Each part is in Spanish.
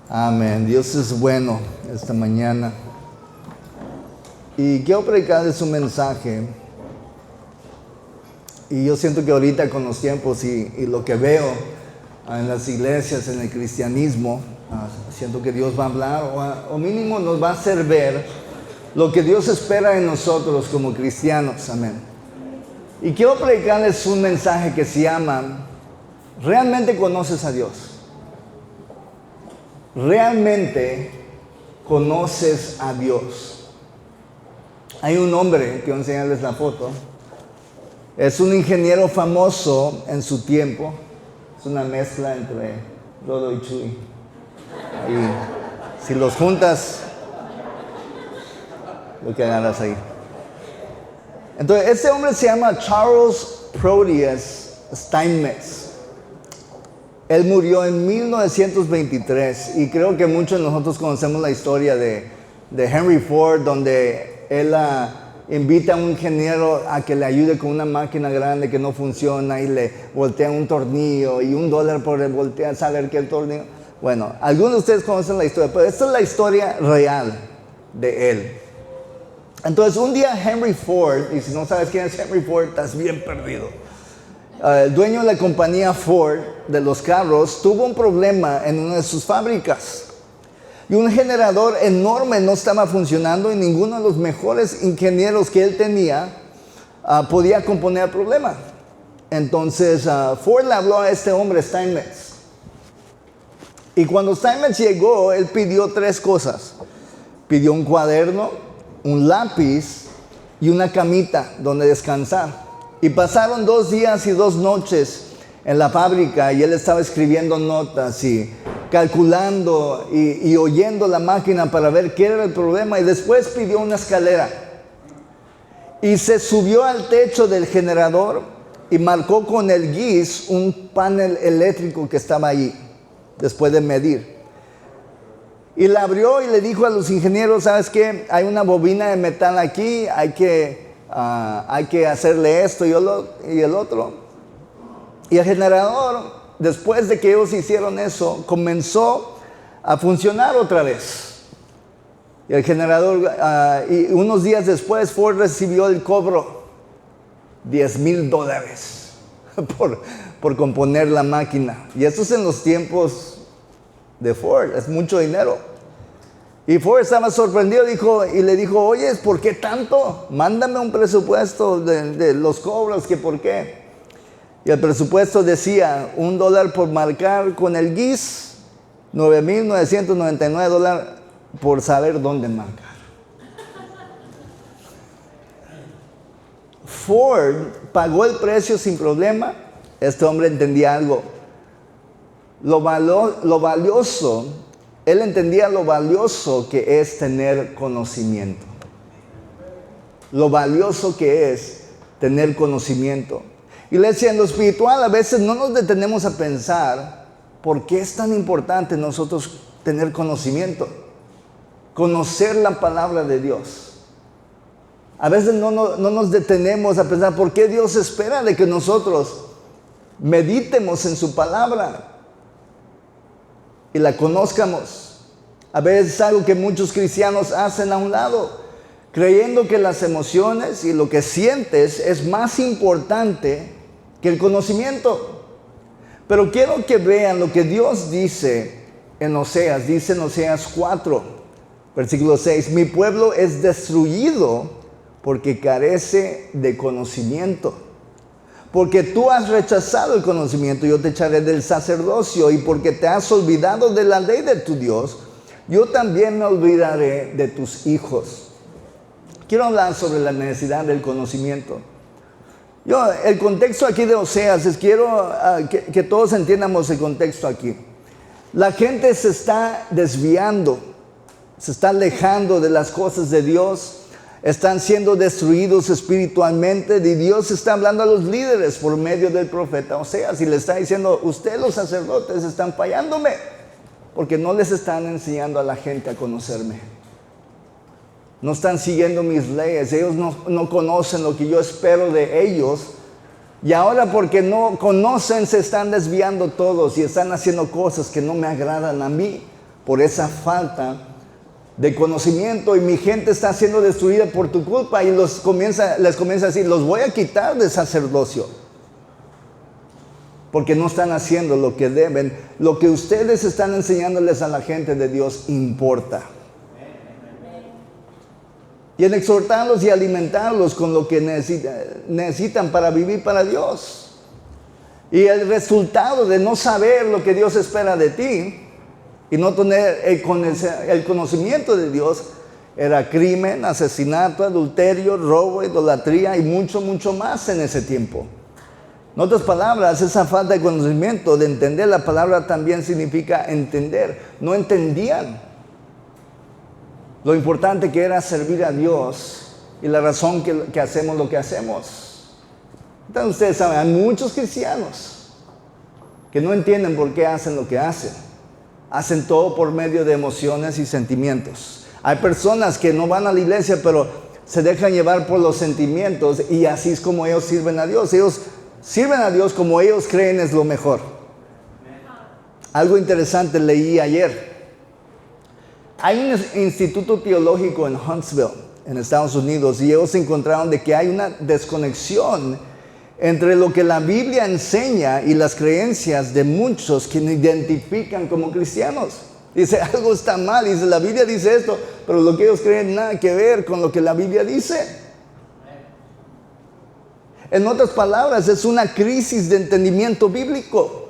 Amén. Dios es bueno esta mañana. Y quiero predicarles un mensaje. Y yo siento que ahorita con los tiempos y lo que veo en las iglesias, en el cristianismo, siento que Dios va a hablar o mínimo nos va a hacer ver lo que Dios espera en nosotros como cristianos. Amén. Y quiero predicarles un mensaje que se llama ¿realmente conoces a Dios? ¿Realmente conoces a Dios? Hay un hombre, quiero enseñarles la foto. Es un ingeniero famoso en su tiempo. Es una mezcla entre Rodo y Chuy. Y si los juntas, lo que agarras ahí. Entonces, este hombre se llama Charles Proteus Steinmetz. Él murió en 1923 y creo que muchos de nosotros conocemos la historia de Henry Ford, donde él invita a un ingeniero a que le ayude con una máquina grande que no funciona y le voltea un tornillo y $1 por voltear, saber que el tornillo. Bueno, algunos de ustedes conocen la historia, pero esta es la historia real de él. Entonces, un día Henry Ford, y si no sabes quién es Henry Ford, estás bien perdido. El dueño de la compañía Ford de los carros tuvo un problema en una de sus fábricas. Y un generador enorme no estaba funcionando y ninguno de los mejores ingenieros que él tenía podía componer el problema. Entonces Ford le habló a este hombre, Steinmetz. Y cuando Steinmetz llegó, él pidió 3 cosas. Pidió un cuaderno, un lápiz y una camita donde descansar. Y pasaron 2 días y 2 noches en la fábrica y él estaba escribiendo notas y calculando y oyendo la máquina para ver qué era el problema. Y después pidió una escalera y se subió al techo del generador y marcó con el guis un panel eléctrico que estaba allí después de medir. Y la abrió y le dijo a los ingenieros, ¿sabes qué? Hay una bobina de metal aquí, hay que hacerle esto y el otro. Y el generador, después de que ellos hicieron eso, comenzó a funcionar otra vez. Y el generador, y unos días después, Ford recibió el cobro, $10,000 por componer la máquina. Y esto es en los tiempos de Ford, es mucho dinero. Y Ford estaba sorprendido y le dijo, oye, ¿por qué tanto? Mándame un presupuesto de los cobros, que por qué. Y el presupuesto decía $1 por marcar con el guis, $9,999 por saber dónde marcar. Ford pagó el precio sin problema. Este hombre entendía algo. Lo valioso, él entendía lo valioso que es tener conocimiento. Lo valioso que es tener conocimiento. Iglesia, en lo espiritual a veces no nos detenemos a pensar por qué es tan importante nosotros tener conocimiento. Conocer la palabra de Dios. A veces no nos detenemos a pensar por qué Dios espera de que nosotros meditemos en su palabra y la conozcamos. A veces es algo que muchos cristianos hacen a un lado, creyendo que las emociones y lo que sientes es más importante que el conocimiento. Pero quiero que vean lo que Dios dice en Oseas. Dice en Oseas 4, versículo 6, mi pueblo es destruido porque carece de conocimiento. Porque tú has rechazado el conocimiento, yo te echaré del sacerdocio, y porque te has olvidado de la ley de tu Dios, yo también me olvidaré de tus hijos. Quiero hablar sobre la necesidad del conocimiento. El contexto aquí de Oseas, quiero que todos entiendamos el contexto aquí. La gente se está desviando, se está alejando de las cosas de Dios. Están siendo destruidos espiritualmente y Dios está hablando a los líderes por medio del profeta Oseas y le está diciendo, ustedes los sacerdotes están fallándome porque no les están enseñando a la gente a conocerme. No están siguiendo mis leyes, ellos no conocen lo que yo espero de ellos y ahora porque no conocen se están desviando todos y están haciendo cosas que no me agradan a mí. por esa falta de conocimiento, y mi gente está siendo destruida por tu culpa, y les comienza a decir, los voy a quitar del sacerdocio, porque no están haciendo lo que deben. Lo que ustedes están enseñándoles a la gente de Dios importa. Y en exhortarlos y alimentarlos con lo que necesitan para vivir para Dios. Y el resultado de no saber lo que Dios espera de ti y no tener el conocimiento de Dios era crimen, asesinato, adulterio, robo, idolatría y mucho, mucho más en ese tiempo. En otras palabras, esa falta de conocimiento, de entender la palabra, también significa entender. No entendían lo importante que era servir a Dios y la razón que hacemos lo que hacemos. Entonces ustedes saben, hay muchos cristianos que no entienden por qué hacen lo que hacen. Hacen todo por medio de emociones y sentimientos. Hay personas que no van a la iglesia, pero se dejan llevar por los sentimientos, y así es como ellos sirven a Dios. Ellos sirven a Dios como ellos creen es lo mejor. Algo interesante leí ayer. Hay un instituto teológico en Huntsville, en Estados Unidos, y ellos encontraron de que hay una desconexión entre lo que la Biblia enseña y las creencias de muchos que nos identifican como cristianos. Dice, algo está mal, dice, la Biblia dice esto, pero lo que ellos creen nada que ver con lo que la Biblia dice. En otras palabras, es una crisis de entendimiento bíblico.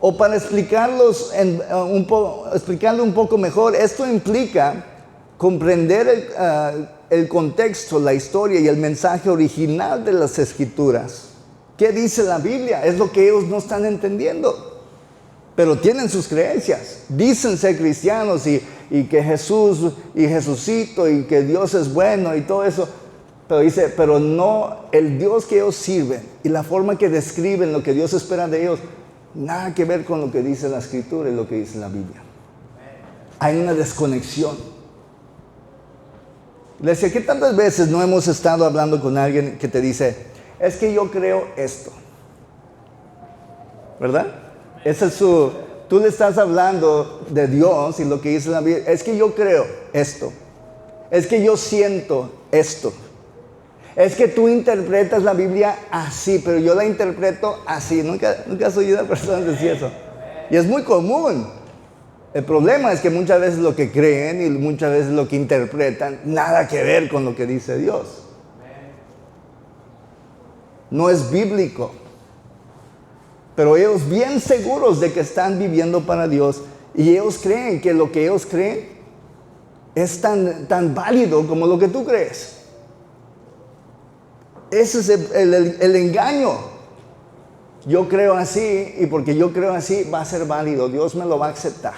O para explicarlo un poco mejor, esto implica comprender el contexto, la historia y el mensaje original de las Escrituras. ¿Qué dice la Biblia? Es lo que ellos no están entendiendo. Pero tienen sus creencias. Dicen ser cristianos y que Jesús y Jesucito y que Dios es bueno y todo eso. Pero dice, pero no el Dios que ellos sirven y la forma que describen lo que Dios espera de ellos, nada que ver con lo que dice la Escritura y lo que dice la Biblia. Hay una desconexión. Le decía, ¿qué tantas veces no hemos estado hablando con alguien que te dice, es que yo creo esto? ¿Verdad? Tú le estás hablando de Dios y lo que dice la Biblia. Es que yo creo esto. Es que yo siento esto. Es que tú interpretas la Biblia así, pero yo la interpreto así. Nunca has oído a personas decir eso. Y es muy común. El problema es que muchas veces lo que creen y muchas veces lo que interpretan, nada que ver con lo que dice Dios. No es bíblico. Pero ellos bien seguros de que están viviendo para Dios, y ellos creen que lo que ellos creen es tan válido como lo que tú crees. Ese es el engaño. Yo creo así, y porque yo creo así va a ser válido, Dios me lo va a aceptar.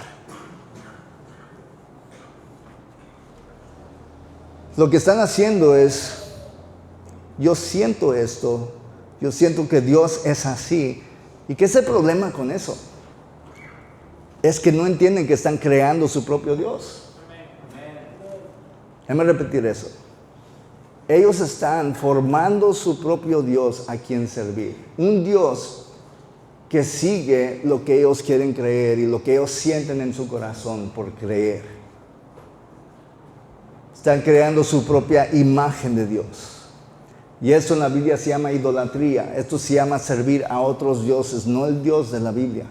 Lo que están haciendo es, yo siento esto, yo siento que Dios es así. ¿Y qué es el problema con eso? Es que no entienden que están creando su propio Dios. Déjame repetir eso. Ellos están formando su propio Dios a quien servir. Un Dios que sigue lo que ellos quieren creer y lo que ellos sienten en su corazón por creer. Están creando su propia imagen de Dios. Y eso en la Biblia se llama idolatría. Esto se llama servir a otros dioses, no el Dios de la Biblia.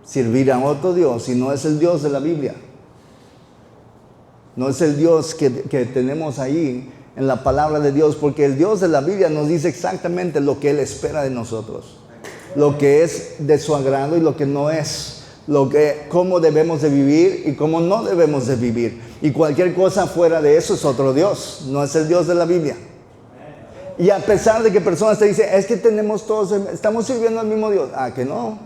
Servir a otro Dios y no es el Dios de la Biblia. No es el Dios que tenemos ahí en la palabra de Dios, porque el Dios de la Biblia nos dice exactamente lo que Él espera de nosotros. Lo que es de su agrado y lo que no es. Cómo debemos de vivir y cómo no debemos de vivir. Y cualquier cosa fuera de eso es otro Dios, no es el Dios de la Biblia. Y a pesar de que personas te dicen, es que estamos sirviendo al mismo Dios. Ah, que no.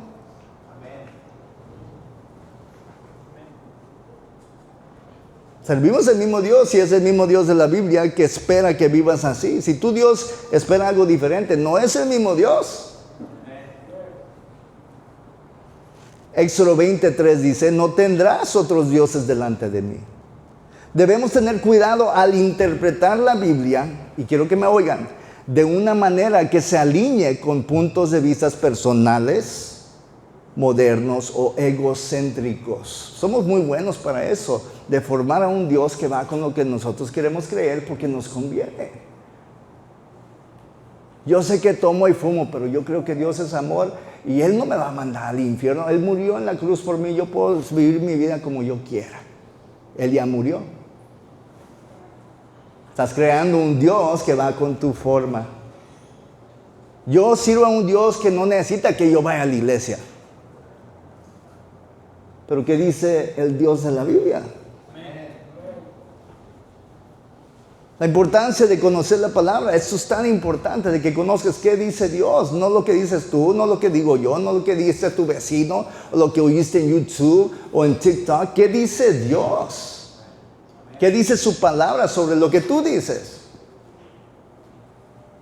Servimos el mismo Dios y es el mismo Dios de la Biblia que espera que vivas así. Si tu Dios espera algo diferente, no es el mismo Dios. Éxodo 20:3 dice, no tendrás otros dioses delante de mí. Debemos tener cuidado al interpretar la Biblia, y quiero que me oigan, de una manera que se alinee con puntos de vista personales modernos o egocéntricos. Somos muy buenos para eso, de formar a un Dios que va con lo que nosotros queremos creer porque nos conviene. Yo sé que tomo y fumo, pero yo creo que Dios es amor y Él no me va a mandar al infierno. Él murió en la cruz por mí, yo puedo vivir mi vida como yo quiera. Él ya murió. Estás creando un Dios que va con tu forma. Yo sirvo a un Dios que no necesita que yo vaya a la iglesia. Pero ¿qué dice el Dios de la Biblia? La importancia de conocer la palabra, esto es tan importante, de que conozcas qué dice Dios, no lo que dices tú, no lo que digo yo, no lo que dice tu vecino, o lo que oíste en YouTube o en TikTok. ¿Qué dice Dios? ¿Qué dice su palabra sobre lo que tú dices?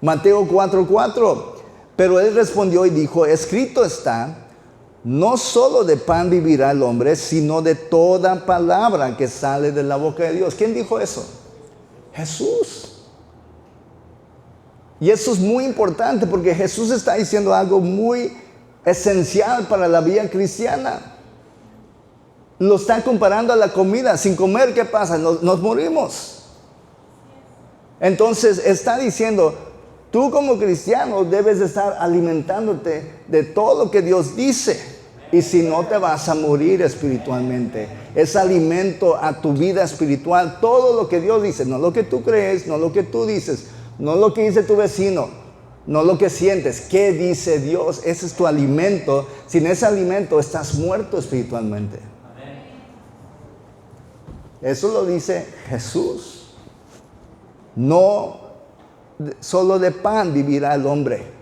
Mateo 4:4. Pero él respondió y dijo, escrito está, no solo de pan vivirá el hombre, sino de toda palabra que sale de la boca de Dios. ¿Quién dijo eso? Jesús. Y eso es muy importante porque Jesús está diciendo algo muy esencial para la vida cristiana. Lo está comparando a la comida. Sin comer, ¿qué pasa? Nos morimos. Entonces está diciendo, tú como cristiano debes de estar alimentándote de todo lo que Dios dice. Y si no, te vas a morir espiritualmente. Es alimento a tu vida espiritual. Todo lo que Dios dice, no lo que tú crees, no lo que tú dices, no lo que dice tu vecino, no lo que sientes. ¿Qué dice Dios? Ese es tu alimento. Sin ese alimento estás muerto espiritualmente. Eso lo dice Jesús. No solo de pan vivirá el hombre,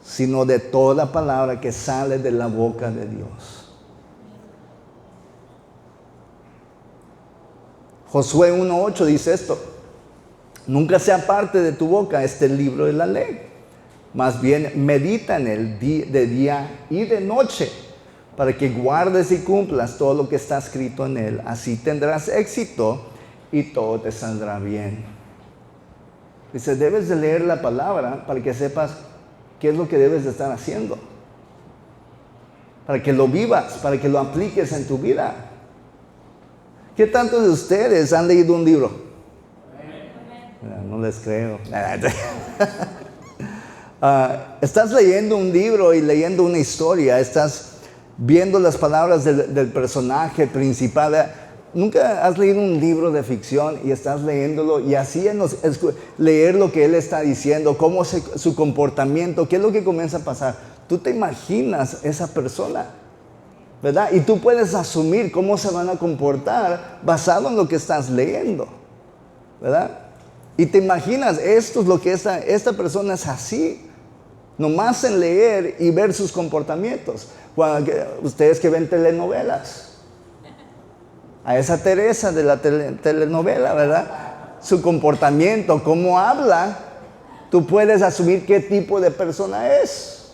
sino de toda palabra que sale de la boca de Dios. Josué 1:8 dice esto: nunca se aparte de tu boca este libro de la ley, más bien medita en él de día y de noche, para que guardes y cumplas todo lo que está escrito en él. Así tendrás éxito y todo te saldrá bien. Dice, debes de leer la palabra para que sepas qué es lo que debes de estar haciendo, para que lo vivas, para que lo apliques en tu vida. ¿Qué tantos de ustedes han leído un libro? No les creo. Estás leyendo un libro y leyendo una historia, estás viendo las palabras del personaje principal. ¿Nunca has leído un libro de ficción y estás leyéndolo y así leer lo que él está diciendo, cómo es su comportamiento, qué es lo que comienza a pasar? Tú te imaginas esa persona, ¿verdad? Y tú puedes asumir cómo se van a comportar basado en lo que estás leyendo, ¿verdad? Y te imaginas, esto es lo que esta persona es así, nomás en leer y ver sus comportamientos. Ustedes que ven telenovelas, a esa Teresa de la telenovela, ¿verdad? Su comportamiento, cómo habla, tú puedes asumir qué tipo de persona es.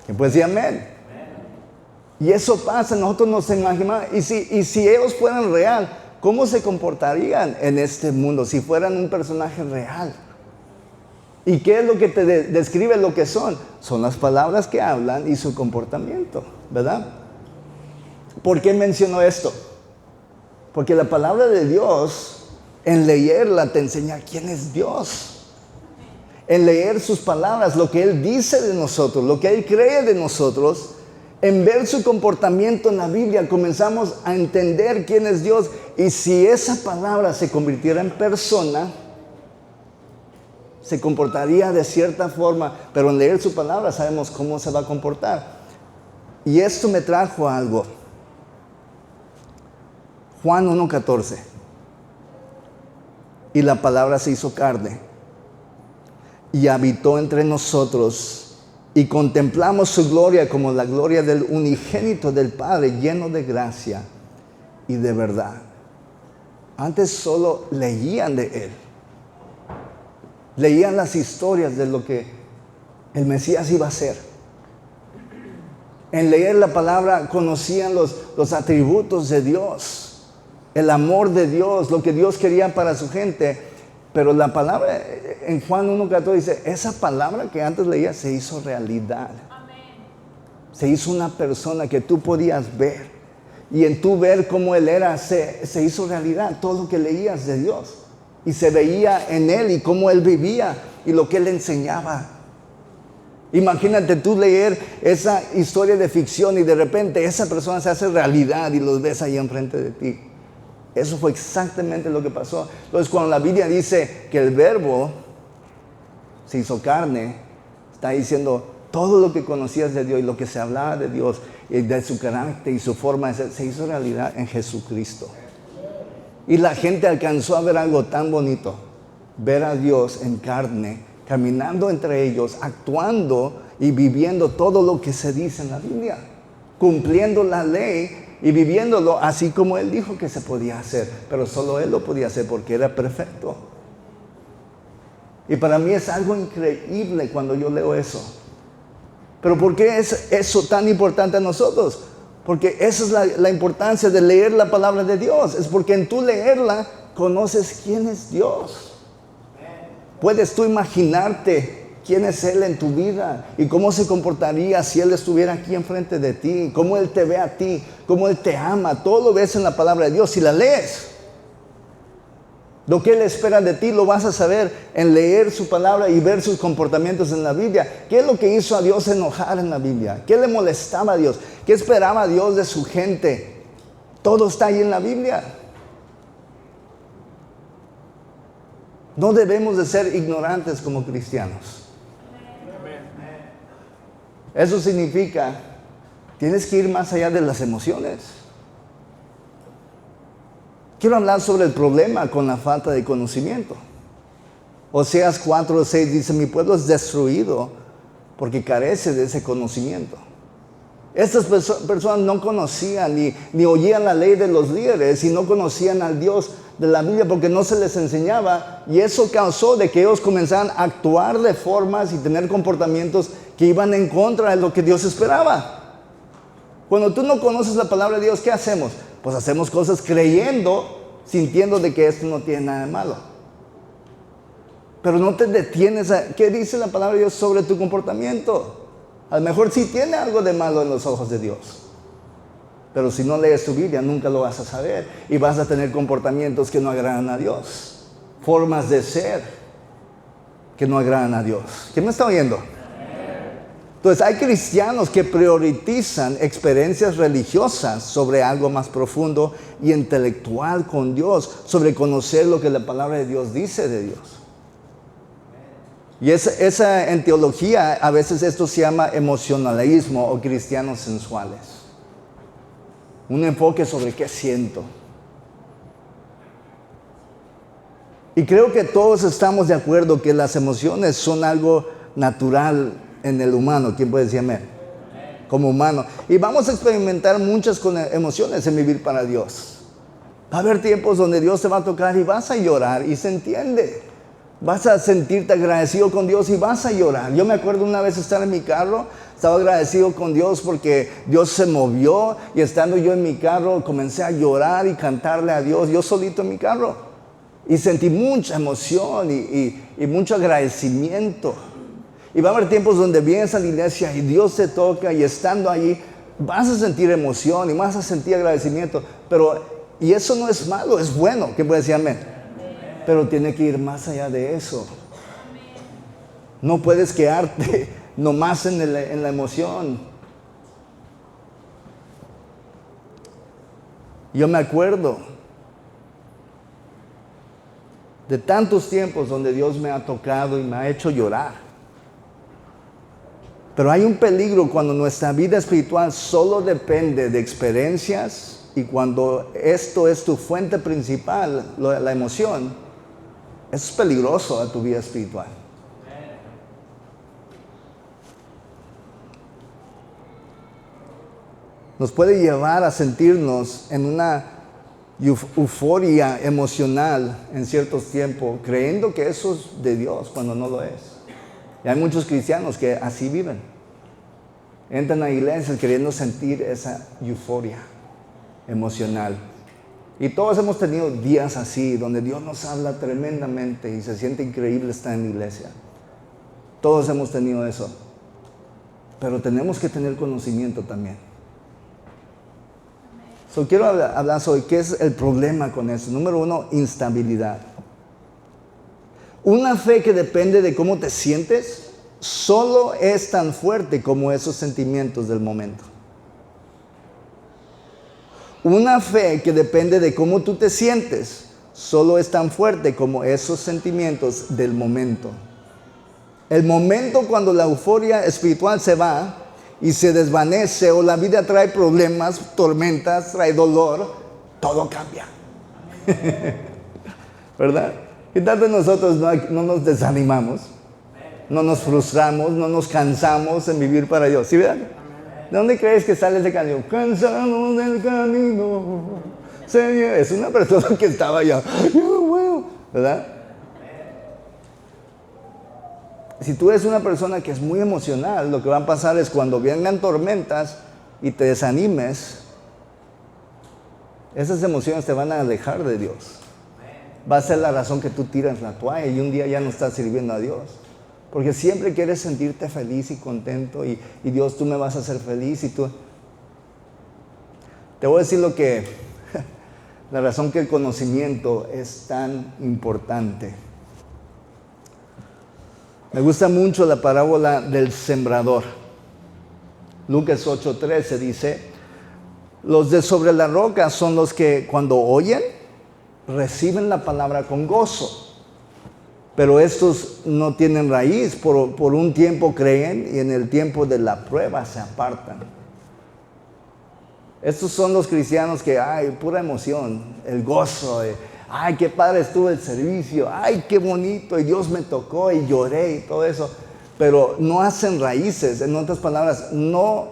Y pues sí, amén. Y eso pasa, nosotros nos imaginamos, y si ellos fueran real, ¿cómo se comportarían en este mundo si fueran un personaje real? ¿Y qué es lo que te describe lo que son? Son las palabras que hablan y su comportamiento, ¿verdad? ¿Por qué menciono esto? Porque la palabra de Dios, en leerla te enseña quién es Dios. En leer sus palabras, lo que Él dice de nosotros, lo que Él cree de nosotros, en ver su comportamiento en la Biblia, comenzamos a entender quién es Dios. Y si esa palabra se convirtiera en persona, se comportaría de cierta forma, pero en leer su palabra sabemos cómo se va a comportar. Y esto me trajo a algo. Juan 1:14. Y la palabra se hizo carne y habitó entre nosotros, y contemplamos su gloria como la gloria del unigénito del Padre, lleno de gracia y de verdad. Antes solo leían de Él. Leían las historias de lo que el Mesías iba a hacer. En leer la palabra conocían los atributos de Dios, el amor de Dios, lo que Dios quería para su gente. Pero la palabra en Juan 1:14 dice, esa palabra que antes leía se hizo realidad. Se hizo una persona que tú podías ver. Y en tu ver cómo Él era, se hizo realidad todo lo que leías de Dios. Y se veía en Él y cómo Él vivía y lo que Él enseñaba. Imagínate tú leer esa historia de ficción y de repente esa persona se hace realidad y los ves ahí enfrente de ti. Eso fue exactamente lo que pasó. Entonces, cuando la Biblia dice que el Verbo se hizo carne, está diciendo todo lo que conocías de Dios y lo que se hablaba de Dios y de su carácter y su forma de ser, se hizo realidad en Jesucristo. Y la gente alcanzó a ver algo tan bonito, ver a Dios en carne, caminando entre ellos, actuando y viviendo todo lo que se dice en la Biblia, cumpliendo la ley y viviéndolo así como Él dijo que se podía hacer, pero solo Él lo podía hacer porque era perfecto. Y para mí es algo increíble cuando yo leo eso. Pero ¿por qué es eso tan importante a nosotros? Porque esa es la importancia de leer la palabra de Dios. Es porque en tu leerla conoces quién es Dios. Puedes tú imaginarte quién es Él en tu vida y cómo se comportaría si Él estuviera aquí enfrente de ti, cómo Él te ve a ti, cómo Él te ama. Todo lo ves en la palabra de Dios. Si la lees, lo que Él espera de ti lo vas a saber en leer su palabra y ver sus comportamientos en la Biblia. ¿Qué es lo que hizo a Dios enojar en la Biblia? ¿Qué le molestaba a Dios? ¿Qué esperaba Dios de su gente? Todo está ahí en la Biblia. No debemos de ser ignorantes como cristianos. Eso significa, tienes que ir más allá de las emociones. Quiero hablar sobre el problema con la falta de conocimiento. Oseas 4:6 dice, mi pueblo es destruido porque carece de ese conocimiento. Estas personas no conocían ni oían la ley de los líderes y no conocían al Dios de la Biblia porque no se les enseñaba, y eso causó de que ellos comenzaran a actuar de formas y tener comportamientos que iban en contra de lo que Dios esperaba. Cuando tú no conoces la palabra de Dios, ¿qué hacemos? Pues hacemos cosas creyendo, sintiendo de que esto no tiene nada de malo. Pero no te detienes a qué dice la palabra de Dios sobre tu comportamiento. A lo mejor sí tiene algo de malo en los ojos de Dios. Pero si no lees tu Biblia, nunca lo vas a saber. Y vas a tener comportamientos que no agradan a Dios. Formas de ser que no agradan a Dios. ¿Quién me está oyendo? Entonces hay cristianos que priorizan experiencias religiosas sobre algo más profundo y intelectual con Dios, sobre conocer lo que la palabra de Dios dice de Dios. Y en teología a veces esto se llama emocionalismo o cristianos sensuales. Un enfoque sobre qué siento. Y creo que todos estamos de acuerdo que las emociones son algo natural en el humano. ¿Quién puede decir amén? Como humano. Y vamos a experimentar muchas emociones en vivir para Dios. Va a haber tiempos donde Dios te va a tocar y vas a llorar y se entiende. Vas a sentirte agradecido con Dios y vas a llorar. Yo me acuerdo una vez estar en mi carro, estaba agradecido con Dios porque Dios se movió y estando yo en mi carro comencé a llorar y cantarle a Dios, yo solito en mi carro. Y sentí mucha emoción y mucho agradecimiento. Y va a haber tiempos donde vienes a la iglesia y Dios te toca y estando allí vas a sentir emoción y vas a sentir agradecimiento. Y eso no es malo, es bueno. ¿Quién puede decir amén? Pero tiene que ir más allá de eso. No puedes quedarte nomás en la emoción. Yo me acuerdo de tantos tiempos donde Dios me ha tocado y me ha hecho llorar. Pero hay un peligro cuando nuestra vida espiritual solo depende de experiencias y cuando esto es tu fuente principal, la emoción. Eso es peligroso a tu vida espiritual. Nos puede llevar a sentirnos en una euforia emocional en ciertos tiempos, creyendo que eso es de Dios cuando no lo es. Y hay muchos cristianos que así viven. Entran a iglesias queriendo sentir esa euforia emocional. Y todos hemos tenido días así, donde Dios nos habla tremendamente y se siente increíble estar en la iglesia. Todos hemos tenido eso. pero tenemos que tener conocimiento también. Quiero hablar sobre qué es el problema con eso. Número 1, instabilidad. Una fe que depende de cómo te sientes solo es tan fuerte como esos sentimientos del momento. Una fe que depende de cómo tú te sientes solo es tan fuerte como esos sentimientos del momento. El momento cuando la euforia espiritual se va y se desvanece, o la vida trae problemas, tormentas, trae dolor, todo cambia. ¿Verdad? ¿Qué tal de nosotros no nos desanimamos? No nos frustramos, no nos cansamos en vivir para Dios. ¿Sí, verdad? ¿De dónde crees que sale esa canción? Cansado del camino, Señor. Es una persona que estaba allá, ¿verdad? Si tú eres una persona que es muy emocional, lo que va a pasar es cuando vengan tormentas y te desanimes, esas emociones te van a alejar de Dios. Va a ser la razón que tú tiras la toalla y un día ya no estás sirviendo a Dios. Porque siempre quieres sentirte feliz y contento y Dios, tú me vas a hacer feliz y tú... Te voy a decir la razón que el conocimiento es tan importante. Me gusta mucho la parábola del sembrador. Lucas 8:13 dice, los de sobre la roca son los que cuando oyen, reciben la palabra con gozo. Pero estos no tienen raíz, por un tiempo creen y en el tiempo de la prueba se apartan. Estos son los cristianos que, pura emoción, el gozo, qué padre estuvo el servicio, qué bonito, y Dios me tocó y lloré y todo eso. Pero no hacen raíces, en otras palabras, no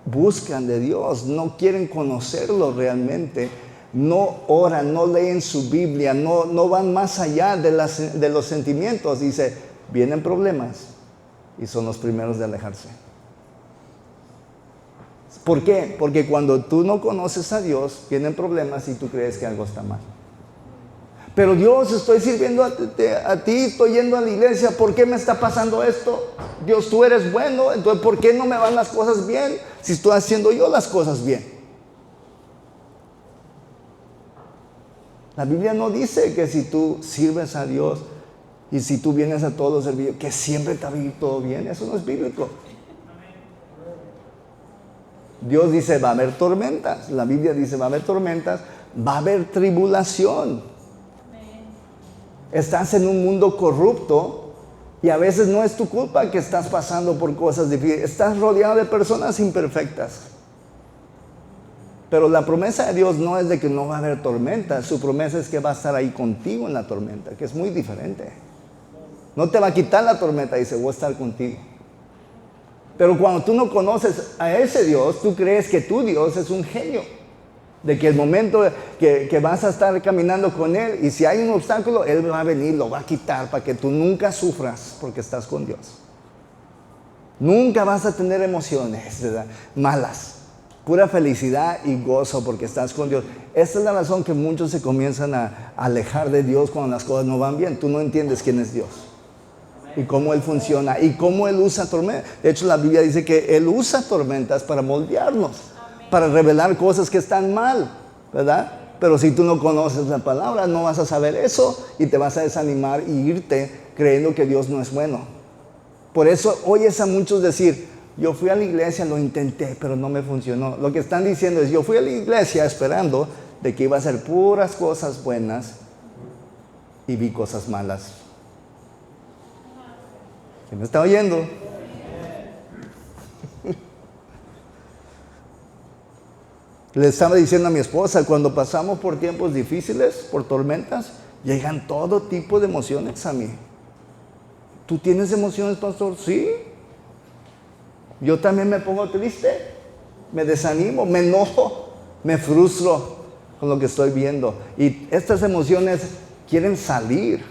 buscan de Dios, no quieren conocerlo realmente. No oran, no leen su Biblia, no van más allá de los sentimientos. Dice, vienen problemas y son los primeros de alejarse. ¿Por qué? Porque cuando tú no conoces a Dios, vienen problemas y tú crees que algo está mal. Pero Dios, estoy sirviendo a ti, estoy yendo a la iglesia, ¿por qué me está pasando esto? Dios, tú eres bueno, entonces ¿por qué no me van las cosas bien si estoy haciendo yo las cosas bien? La Biblia no dice que si tú sirves a Dios y si tú vienes a todos los servicios, que siempre te va a ir todo bien. Eso no es bíblico. Dios dice, va a haber tormentas. La Biblia dice, va a haber tormentas, va a haber tribulación. Estás en un mundo corrupto y a veces no es tu culpa que estás pasando por cosas difíciles. Estás rodeado de personas imperfectas. Pero la promesa de Dios no es de que no va a haber tormenta. Su promesa es que va a estar ahí contigo en la tormenta, que es muy diferente. No te va a quitar la tormenta, dice, voy a estar contigo. Pero cuando tú no conoces a ese Dios, tú crees que tu Dios es un genio. De que el momento que vas a estar caminando con Él, y si hay un obstáculo, Él va a venir, lo va a quitar para que tú nunca sufras porque estás con Dios. Nunca vas a tener emociones, ¿verdad?, malas. Pura felicidad y gozo porque estás con Dios. Esta es la razón que muchos se comienzan a alejar de Dios cuando las cosas no van bien. Tú no entiendes quién es Dios y cómo Él funciona y cómo Él usa tormentas. De hecho, la Biblia dice que Él usa tormentas para moldearnos, para revelar cosas que están mal, ¿verdad? Pero si tú no conoces la palabra, no vas a saber eso y te vas a desanimar y irte creyendo que Dios no es bueno. Por eso oyes a muchos decir, yo fui a la iglesia, lo intenté, pero no me funcionó. Lo que están diciendo es, yo fui a la iglesia esperando de que iba a ser puras cosas buenas y vi cosas malas. ¿Quién me está oyendo? Le estaba diciendo a mi esposa, cuando pasamos por tiempos difíciles, por tormentas, llegan todo tipo de emociones a mí. ¿Tú tienes emociones, pastor? Sí. Yo también me pongo triste, me desanimo, me enojo, me frustro con lo que estoy viendo. Y estas emociones quieren salir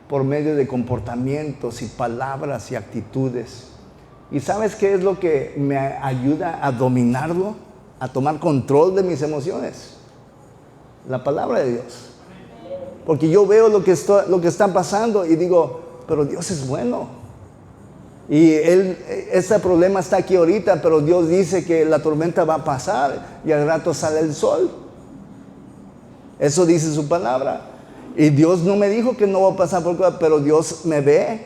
por medio de comportamientos y palabras y actitudes. ¿Y sabes qué es lo que me ayuda a dominarlo? A tomar control de mis emociones. La palabra de Dios. Porque yo veo lo que está pasando y digo, pero Dios es bueno. Y ese problema está aquí ahorita, pero Dios dice que la tormenta va a pasar y al rato sale el sol. Eso dice su palabra. Y Dios no me dijo que no va a pasar por cosas, pero Dios me ve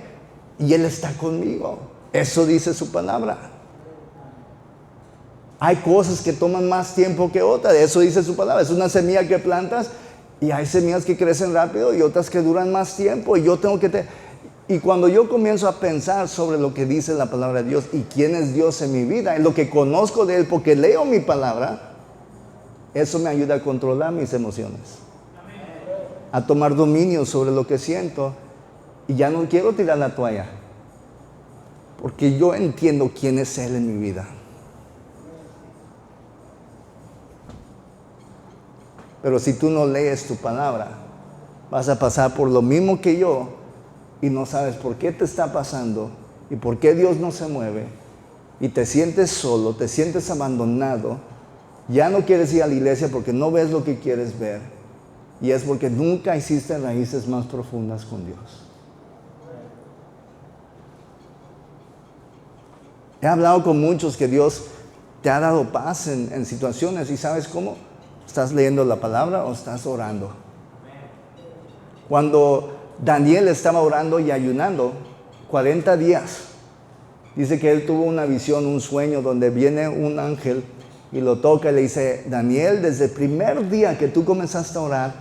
y Él está conmigo. Eso dice su palabra. Hay cosas que toman más tiempo que otras. Eso dice su palabra. Es una semilla que plantas y hay semillas que crecen rápido y otras que duran más tiempo. Y yo tengo que... Y cuando yo comienzo a pensar sobre lo que dice la palabra de Dios y quién es Dios en mi vida, en lo que conozco de Él, porque leo mi palabra, eso me ayuda a controlar mis emociones, a tomar dominio sobre lo que siento, y ya no quiero tirar la toalla, porque yo entiendo quién es Él en mi vida. Pero si tú no lees tu palabra, vas a pasar por lo mismo que yo, y no sabes por qué te está pasando y por qué Dios no se mueve, y te sientes solo, te sientes abandonado, ya no quieres ir a la iglesia porque no ves lo que quieres ver, y es porque nunca hiciste raíces más profundas con Dios. He hablado con muchos que Dios te ha dado paz en situaciones, y ¿sabes cómo? ¿Estás leyendo la palabra o estás orando? Cuando Daniel estaba orando y ayunando 40 días. Dice que él tuvo una visión, un sueño, donde viene un ángel y lo toca y le dice: Daniel, desde el primer día que tú comenzaste a orar,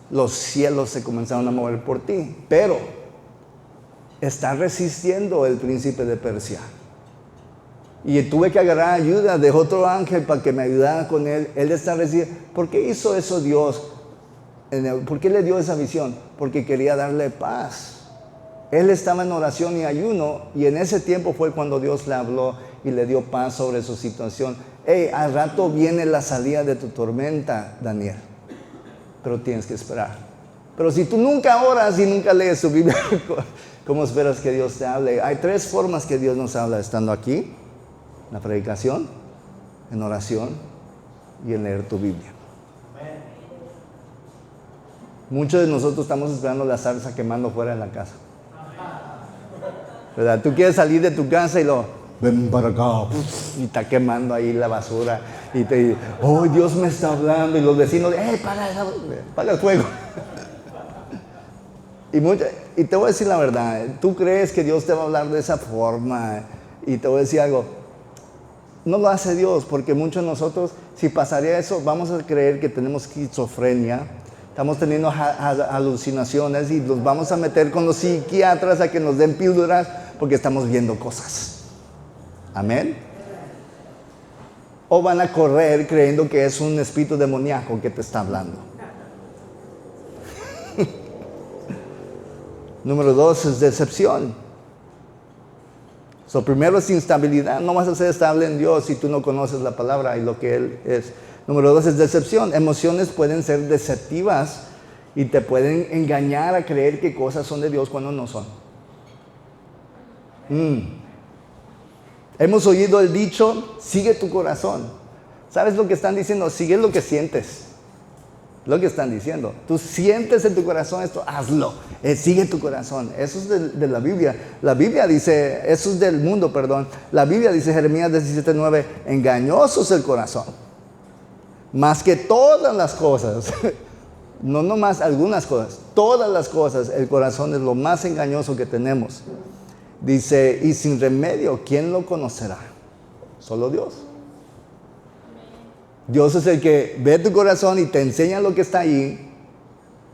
los cielos se comenzaron a mover por ti, pero está resistiendo el príncipe de Persia. Y tuve que agarrar ayuda de otro ángel para que me ayudara con él. Él está resistiendo. ¿Por qué hizo eso Dios? ¿Por qué le dio esa visión? Porque quería darle paz. Él estaba en oración y ayuno, y en ese tiempo fue cuando Dios le habló y le dio paz sobre su situación. Al rato viene la salida de tu tormenta, Daniel, pero tienes que esperar. Pero si tú nunca oras y nunca lees tu Biblia, ¿cómo esperas que Dios te hable? Hay 3 formas que Dios nos habla: estando aquí, en la predicación, en oración y en leer tu Biblia. Muchos de nosotros estamos esperando la salsa quemando fuera de la casa, ¿verdad? Tú quieres salir de tu casa y ven para acá, y está quemando ahí la basura, y te dice: oh, Dios me está hablando, y los vecinos, paga el fuego. Y te voy a decir la verdad, tú crees que Dios te va a hablar de esa forma, y te voy a decir algo: no lo hace Dios, porque muchos de nosotros, si pasaría eso, vamos a creer que tenemos esquizofrenia. Estamos teniendo alucinaciones y los vamos a meter con los psiquiatras a que nos den píldoras porque estamos viendo cosas. Amén. O van a correr creyendo que es un espíritu demoníaco que te está hablando. Número 2 es decepción. Primero es instabilidad. No vas a ser estable en Dios si tú no conoces la palabra y lo que Él es. Número 2 es decepción. Emociones pueden ser deceptivas y te pueden engañar a creer que cosas son de Dios cuando no son. Hemos oído el dicho: sigue tu corazón. ¿Sabes lo que están diciendo? Sigue lo que sientes. Lo que están diciendo. Tú sientes en tu corazón esto, hazlo. Sigue tu corazón. Eso es de la Biblia. La Biblia dice, eso es del mundo, perdón. La Biblia dice, Jeremías 17:9, engañoso es el corazón, más que todas las cosas. No nomás algunas cosas, todas las cosas. El corazón es lo más engañoso que tenemos. Dice, y sin remedio, ¿quién lo conocerá? Solo Dios. Dios es el que ve tu corazón y te enseña lo que está ahí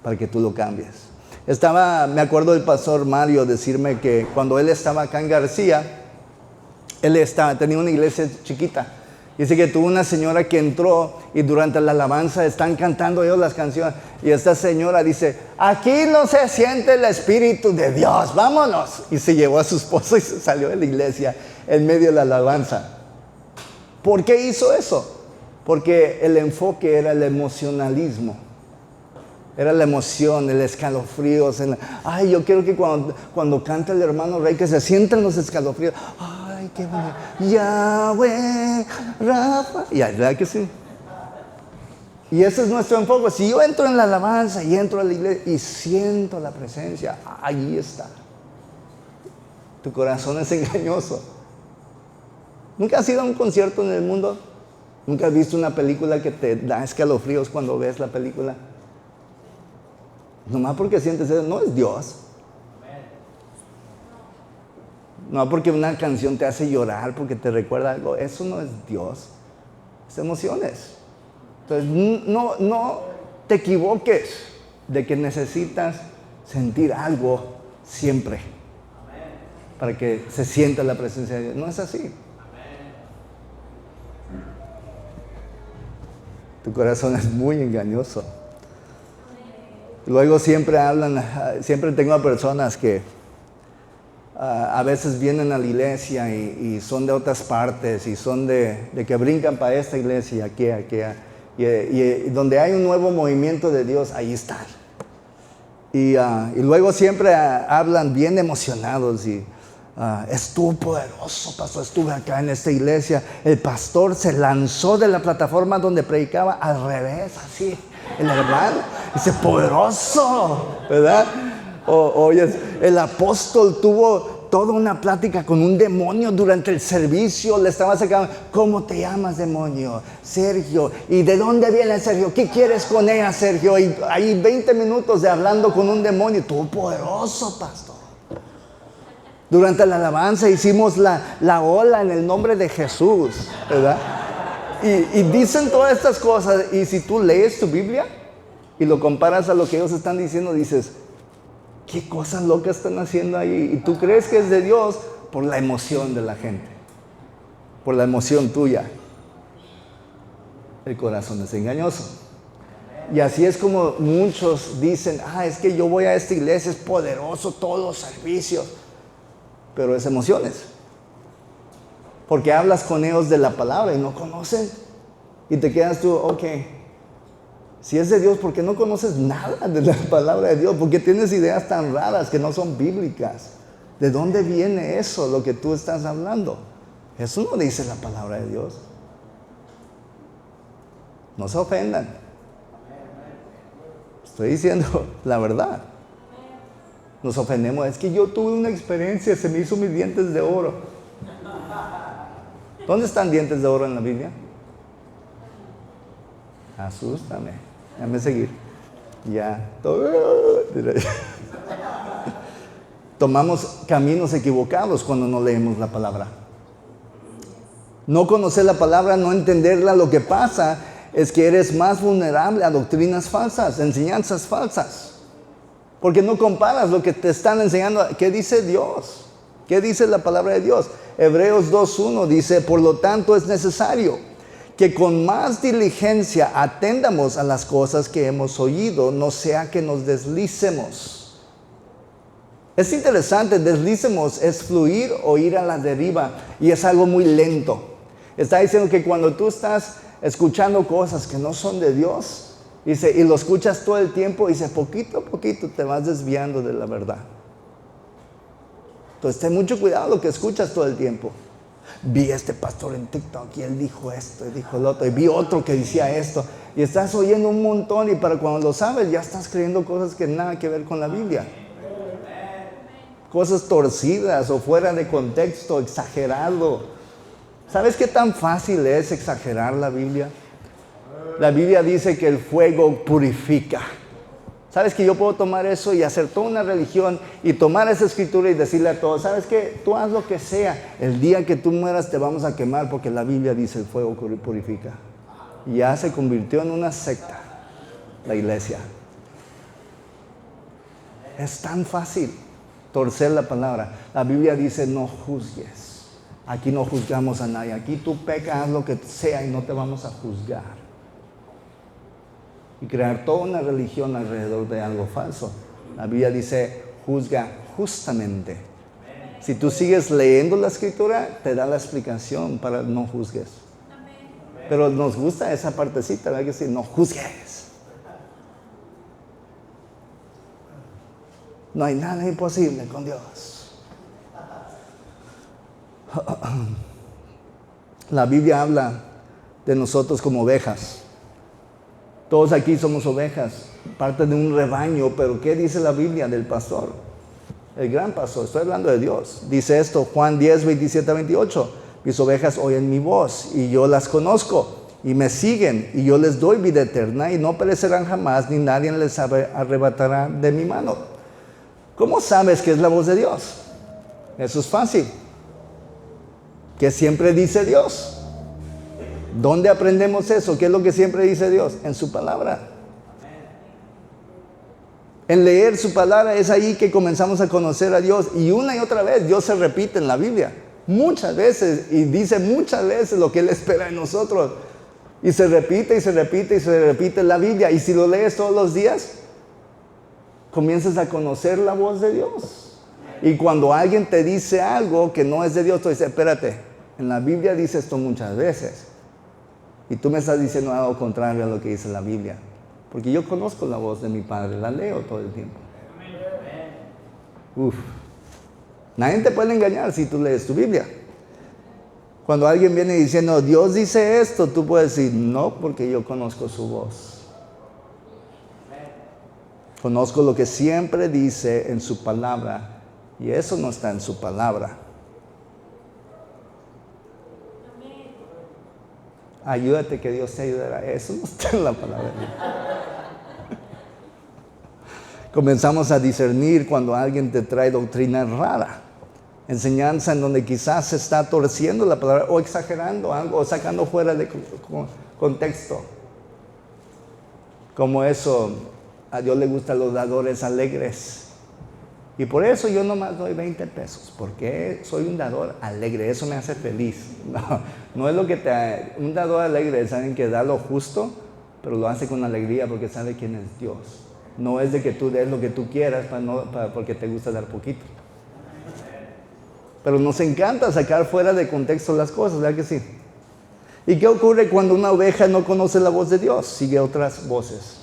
para que tú lo cambies. Me acuerdo del pastor Mario decirme que cuando él estaba acá en García, tenía una iglesia chiquita. Dice que tuvo una señora que entró y durante la alabanza están cantando ellos las canciones, y esta señora dice: aquí no se siente el Espíritu de Dios, vámonos. Y se llevó a su esposo y se salió de la iglesia en medio de la alabanza. ¿Por qué hizo eso? Porque el enfoque era el emocionalismo. Era la emoción, el escalofrío. Ay, yo quiero que cuando canta el hermano Rey, que se sientan los escalofríos. Ay, qué bueno. Yahweh, Rafa. Y ¿verdad que sí? Y ese es nuestro enfoque. Si yo entro en la alabanza y entro a la iglesia y siento la presencia, ahí está. Tu corazón es engañoso. ¿Nunca has ido a un concierto en el mundo? ¿Nunca has visto una película que te da escalofríos cuando ves la película? Nomás porque sientes eso, no es Dios. No porque una canción te hace llorar, porque te recuerda algo, eso no es Dios. Es emociones. Entonces, no te equivoques de que necesitas sentir algo siempre para que se sienta la presencia de Dios. No es así. Tu corazón es muy engañoso. Luego siempre tengo a personas que a veces vienen a la iglesia y son de otras partes y son de que brincan para esta iglesia y aquí. Y donde hay un nuevo movimiento de Dios, ahí están. Y luego siempre hablan bien emocionados y estuvo poderoso, pastor, estuve acá en esta iglesia. El pastor se lanzó de la plataforma donde predicaba al revés, así. El hermano dice, poderoso, ¿verdad? Oye, el apóstol tuvo toda una plática con un demonio durante el servicio. Le estaba sacando, ¿cómo te llamas, demonio? Sergio. ¿Y de dónde viene Sergio? ¿Qué quieres con ella, Sergio? Y ahí 20 minutos de hablando con un demonio. Estuvo poderoso, pastor. Durante la alabanza hicimos la ola en el nombre de Jesús, ¿verdad? Y dicen todas estas cosas. Y si tú lees tu Biblia y lo comparas a lo que ellos están diciendo, dices, ¿qué cosas locas están haciendo ahí? Y tú crees que es de Dios por la emoción de la gente, por la emoción tuya. El corazón es engañoso. Y así es como muchos dicen, es que yo voy a esta iglesia, es poderoso, todos los servicios. Pero es emociones. Porque hablas con ellos de la palabra y no conocen. Y te quedas tú, ok. Si es de Dios, ¿por qué no conoces nada de la palabra de Dios? ¿Por qué tienes ideas tan raras que no son bíblicas? ¿De dónde viene eso, lo que tú estás hablando? Eso no dice la palabra de Dios. No se ofendan. Estoy diciendo la verdad. Nos ofendemos. Es que yo tuve una experiencia, se me hizo mis dientes de oro. ¿Dónde están dientes de oro en la Biblia? Asústame. Déjame seguir. Ya. Tomamos caminos equivocados cuando no leemos la palabra. No conocer la palabra, no entenderla, lo que pasa es que eres más vulnerable a doctrinas falsas, enseñanzas falsas. Porque no comparas lo que te están enseñando. ¿Qué dice Dios? ¿Qué dice la palabra de Dios? Hebreos 2:1 dice, por lo tanto es necesario que con más diligencia atendamos a las cosas que hemos oído, no sea que nos deslicemos. Es interesante, deslicemos es fluir o ir a la deriva y es algo muy lento. Está diciendo que cuando tú estás escuchando cosas que no son de Dios, dice, y lo escuchas todo el tiempo, dice, poquito a poquito te vas desviando de la verdad. Entonces ten mucho cuidado lo que escuchas todo el tiempo. Vi a este pastor en TikTok y él dijo esto y dijo lo otro, y vi otro que decía esto, y estás oyendo un montón y para cuando lo sabes ya estás creyendo cosas que nada que ver con la Biblia. Cosas torcidas o fuera de contexto, exagerado. ¿Sabes qué tan fácil es exagerar la Biblia? La Biblia dice que el fuego purifica. ¿Sabes que yo puedo tomar eso y hacer toda una religión y tomar esa escritura y decirle a todos, ¿sabes qué? Tú haz lo que sea. El día que tú mueras te vamos a quemar porque la Biblia dice el fuego purifica. Y ya se convirtió en una secta, la iglesia. Es tan fácil torcer la palabra. La Biblia dice no juzgues. Aquí no juzgamos a nadie. Aquí tú pecas, haz lo que sea y no te vamos a juzgar. Y crear toda una religión alrededor de algo falso. La Biblia dice, juzga justamente. Si tú sigues leyendo la escritura, te da la explicación para no juzgues. Pero nos gusta esa partecita, ¿verdad? Que decir, no juzgues. No hay nada imposible con Dios. La Biblia habla de nosotros como ovejas. Todos aquí somos ovejas, parte de un rebaño, pero ¿qué dice la Biblia del pastor? el gran pastor, estoy hablando de Dios. Dice esto, Juan 10, 27 a 28. Mis ovejas oyen mi voz y yo las conozco y me siguen y yo les doy vida eterna y no perecerán jamás ni nadie les arrebatará de mi mano. ¿Cómo sabes que es la voz de Dios? Eso es fácil. ¿Qué siempre dice Dios? ¿Dónde aprendemos eso? ¿Qué es lo que siempre dice Dios? En su palabra. En leer su palabra es ahí que comenzamos a conocer a Dios. Y una y otra vez Dios se repite en la Biblia. Muchas veces. Y dice muchas veces lo que Él espera de nosotros. Y se repite y se repite y se repite en la Biblia. Y si lo lees todos los días, comienzas a conocer la voz de Dios. Y cuando alguien te dice algo que no es de Dios, tú dices, espérate, en la Biblia dice esto muchas veces. Y tú me estás diciendo algo contrario a lo que dice la Biblia. Porque yo conozco la voz de mi Padre, la leo todo el tiempo. Uf. Nadie te puede engañar si tú lees tu Biblia. Cuando alguien viene diciendo, Dios dice esto, tú puedes decir, no, porque yo conozco su voz. Conozco lo que siempre dice en su palabra. Y eso no está en su palabra. Ayúdate que Dios te ayudará. Eso no está en la palabra de Dios. Comenzamos a discernir cuando alguien te trae doctrina rara, enseñanza en donde quizás se está torciendo la palabra o exagerando algo o sacando fuera de contexto. Como eso, a Dios le gustan los dadores alegres. Y por eso yo nomás doy 20 pesos, porque soy un dador alegre, eso me hace feliz. No es lo que un dador alegre es alguien que da lo justo, pero lo hace con alegría porque sabe quién es Dios. No es de que tú des lo que tú quieras porque te gusta dar poquito. Pero nos encanta sacar fuera de contexto las cosas, ¿verdad que sí? ¿Y qué ocurre cuando una oveja no conoce la voz de Dios? Sigue otras voces.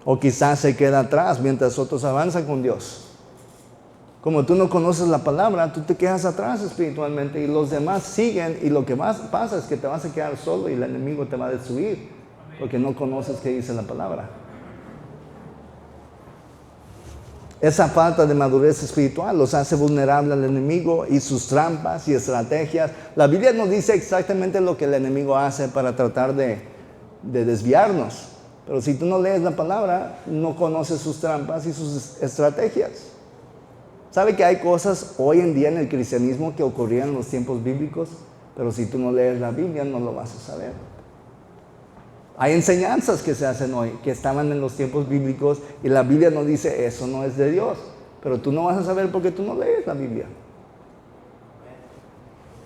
O quizás se queda atrás mientras otros avanzan con Dios. Como tú no conoces la palabra, tú te quedas atrás espiritualmente y los demás siguen y lo que más pasa es que te vas a quedar solo y el enemigo te va a destruir porque no conoces qué dice la palabra. Esa falta de madurez espiritual los hace vulnerables al enemigo y sus trampas y estrategias. La Biblia nos dice exactamente lo que el enemigo hace para tratar de desviarnos. Pero si tú no lees la palabra, no conoces sus trampas y sus estrategias. ¿Sabe que hay cosas hoy en día en el cristianismo que ocurrían en los tiempos bíblicos? Pero si tú no lees la Biblia, no lo vas a saber. Hay enseñanzas que se hacen hoy, que estaban en los tiempos bíblicos, y la Biblia nos dice, eso no es de Dios. Pero tú no vas a saber porque tú no lees la Biblia.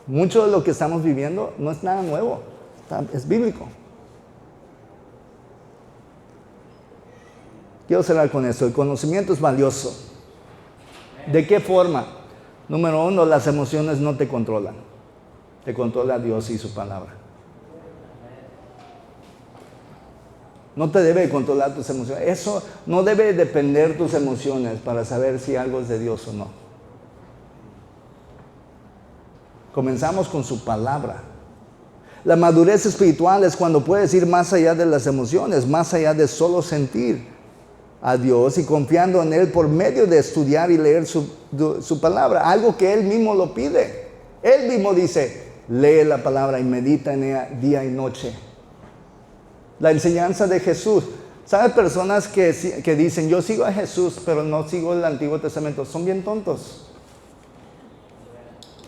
Mucho de lo que estamos viviendo no es nada nuevo, es bíblico. Quiero cerrar con esto. El conocimiento es valioso. ¿De qué forma? Número uno, las emociones no te controlan. Te controla Dios y su palabra. No te debe controlar tus emociones. Eso no debe depender tus emociones para saber si algo es de Dios o no. Comenzamos con su palabra. La madurez espiritual es cuando puedes ir más allá de las emociones, más allá de solo sentir a Dios y confiando en Él por medio de estudiar y leer su palabra, algo que Él mismo lo pide. Él mismo dice, lee la palabra y medita en ella día y noche. La enseñanza de Jesús. ¿Sabes? Personas que dicen, yo sigo a Jesús, pero no sigo el Antiguo Testamento, son bien tontos.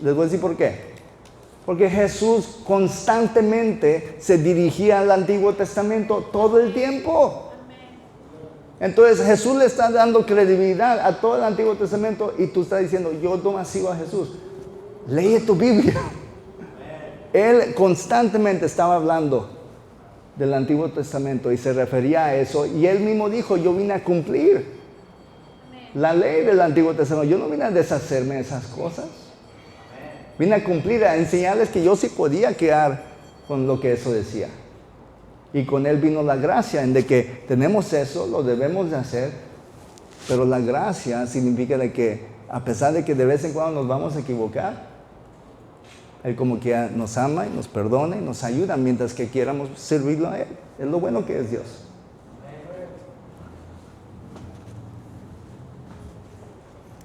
Les voy a decir por qué. Porque Jesús constantemente se dirigía al Antiguo Testamento todo el tiempo. Entonces Jesús le está dando credibilidad a todo el Antiguo Testamento y tú estás diciendo, yo no sigo a Jesús. Lee tu Biblia. Él constantemente estaba hablando del Antiguo Testamento y se refería a eso. Y él mismo dijo, yo vine a cumplir la ley del Antiguo Testamento. Yo no vine a deshacerme de esas cosas. Vine a cumplir, a enseñarles que yo sí podía quedar con lo que eso decía. Y con Él vino la gracia, en de que tenemos eso, lo debemos de hacer, pero la gracia significa de que, a pesar de que de vez en cuando nos vamos a equivocar, Él como que nos ama y nos perdona y nos ayuda mientras que quieramos servirlo a Él. Es lo bueno que es Dios.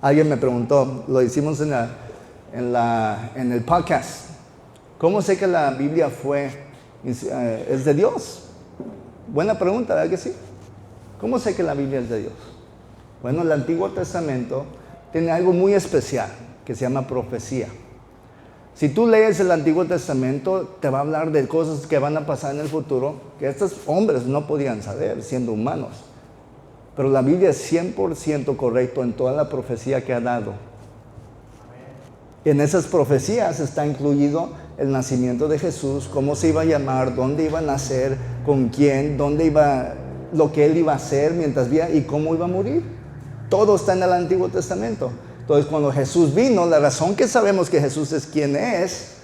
Alguien me preguntó, lo hicimos en el podcast, ¿cómo sé que la Biblia es de Dios? Buena pregunta, ¿verdad que sí? ¿Cómo sé que la Biblia es de Dios? Bueno, el Antiguo Testamento tiene algo muy especial que se llama profecía. Si tú lees el Antiguo Testamento, te va a hablar de cosas que van a pasar en el futuro que estos hombres no podían saber siendo humanos. Pero la Biblia es 100% correcto en toda la profecía que ha dado. En esas profecías está incluido el nacimiento de Jesús, cómo se iba a llamar, dónde iba a nacer, con quién, lo que él iba a hacer mientras vivía y cómo iba a morir. Todo está en el Antiguo Testamento. Entonces, cuando Jesús vino, la razón que sabemos que Jesús es quien es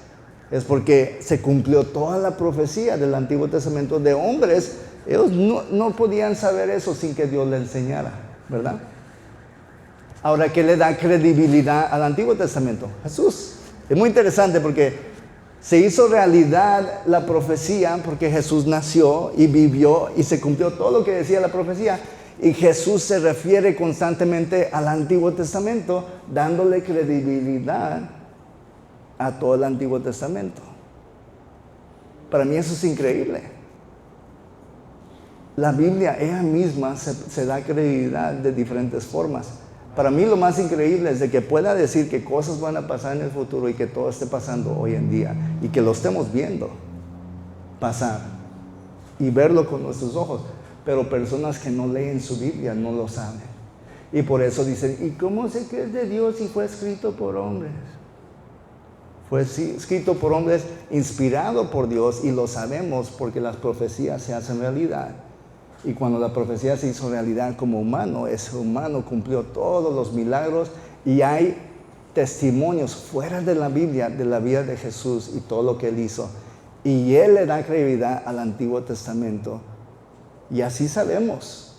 porque se cumplió toda la profecía del Antiguo Testamento de hombres. Ellos no podían saber eso sin que Dios le enseñara, ¿verdad? Ahora, ¿qué le da credibilidad al Antiguo Testamento? Jesús. Es muy interesante porque se hizo realidad la profecía porque Jesús nació y vivió y se cumplió todo lo que decía la profecía. Y Jesús se refiere constantemente al Antiguo Testamento, dándole credibilidad a todo el Antiguo Testamento. Para mí eso es increíble. La Biblia, ella misma, se da credibilidad de diferentes formas. Para mí lo más increíble es de que pueda decir que cosas van a pasar en el futuro y que todo esté pasando hoy en día y que lo estemos viendo pasar y verlo con nuestros ojos. Pero personas que no leen su Biblia no lo saben. Y por eso dicen, ¿y cómo sé que es de Dios si fue escrito por hombres? Fue escrito por hombres, inspirado por Dios, y lo sabemos porque las profecías se hacen realidad. Y cuando la profecía se hizo realidad como humano, ese humano cumplió todos los milagros y hay testimonios fuera de la Biblia, de la vida de Jesús y todo lo que Él hizo. Y Él le da credibilidad al Antiguo Testamento. Y así sabemos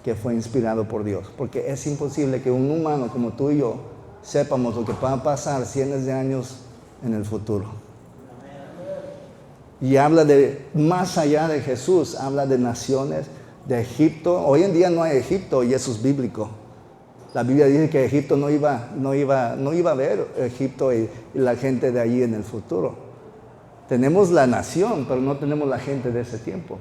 que fue inspirado por Dios, porque es imposible que un humano como tú y yo sepamos lo que va a pasar cientos de años en el futuro. Y habla de más allá de Jesús, habla de naciones, de Egipto. Hoy en día no hay Egipto y eso es bíblico. La Biblia dice que Egipto no iba a ver Egipto y la gente de allí en el futuro. Tenemos la nación, pero no tenemos la gente de ese tiempo.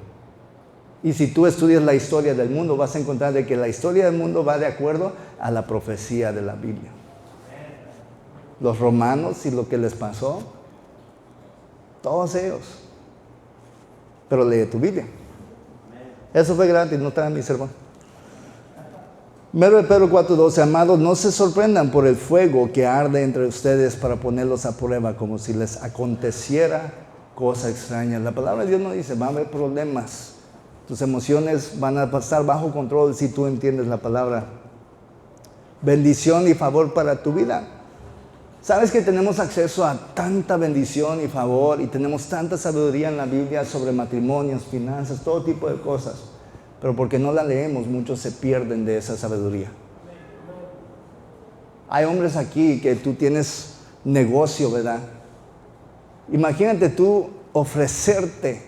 Y si tú estudias la historia del mundo, vas a encontrar de que la historia del mundo va de acuerdo a la profecía de la Biblia. Los romanos y lo que les pasó, todos ellos. Pero lee tu Biblia. Eso fue gratis, no está en mi sermón. 1 Pedro 4:12, amados, no se sorprendan por el fuego que arde entre ustedes para ponerlos a prueba como si les aconteciera cosa extraña. La palabra de Dios no dice, va a haber problemas. Tus emociones van a estar bajo control si tú entiendes la palabra. Bendición y favor para tu vida. ¿Sabes que tenemos acceso a tanta bendición y favor y tenemos tanta sabiduría en la Biblia sobre matrimonios, finanzas, todo tipo de cosas? Pero porque no la leemos, muchos se pierden de esa sabiduría. Hay hombres aquí que tú tienes negocio, ¿verdad? Imagínate tú ofrecerte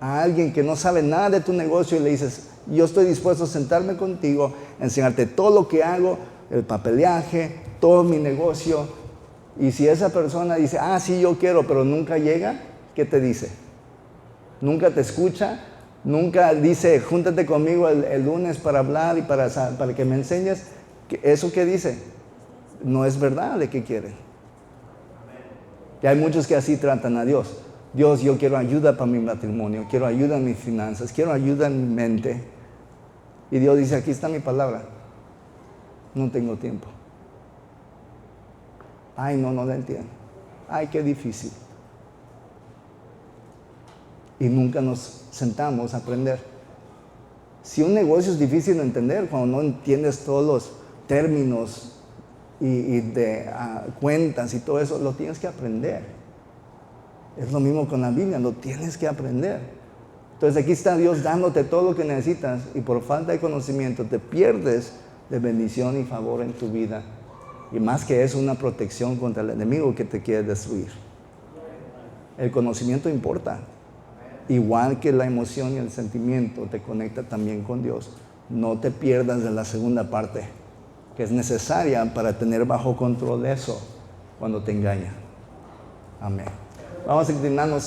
a alguien que no sabe nada de tu negocio y le dices, yo estoy dispuesto a sentarme contigo, enseñarte todo lo que hago, el papeleaje, todo mi negocio. Y si esa persona dice, sí, yo quiero, pero nunca llega, ¿qué te dice? Nunca te escucha, nunca dice, júntate conmigo el lunes para hablar y para que me enseñes. ¿Eso qué dice? No es verdad de qué quieren. Y hay muchos que así tratan a Dios. Dios, yo quiero ayuda para mi matrimonio, quiero ayuda en mis finanzas, quiero ayuda en mi mente. Y Dios dice, aquí está mi palabra. No tengo tiempo. No la entiendo. Qué difícil. Y nunca nos sentamos a aprender. Si un negocio es difícil de entender, cuando no entiendes todos los términos y de cuentas y todo eso, lo tienes que aprender. Es lo mismo con la Biblia, lo tienes que aprender. Entonces aquí está Dios dándote todo lo que necesitas y por falta de conocimiento te pierdes de bendición y favor en tu vida. Y más que eso, una protección contra el enemigo que te quiere destruir. El conocimiento importa. Igual que la emoción y el sentimiento te conecta también con Dios. No te pierdas de la segunda parte. que es necesaria para tener bajo control eso cuando te engañan. Amén. Vamos a inclinarnos.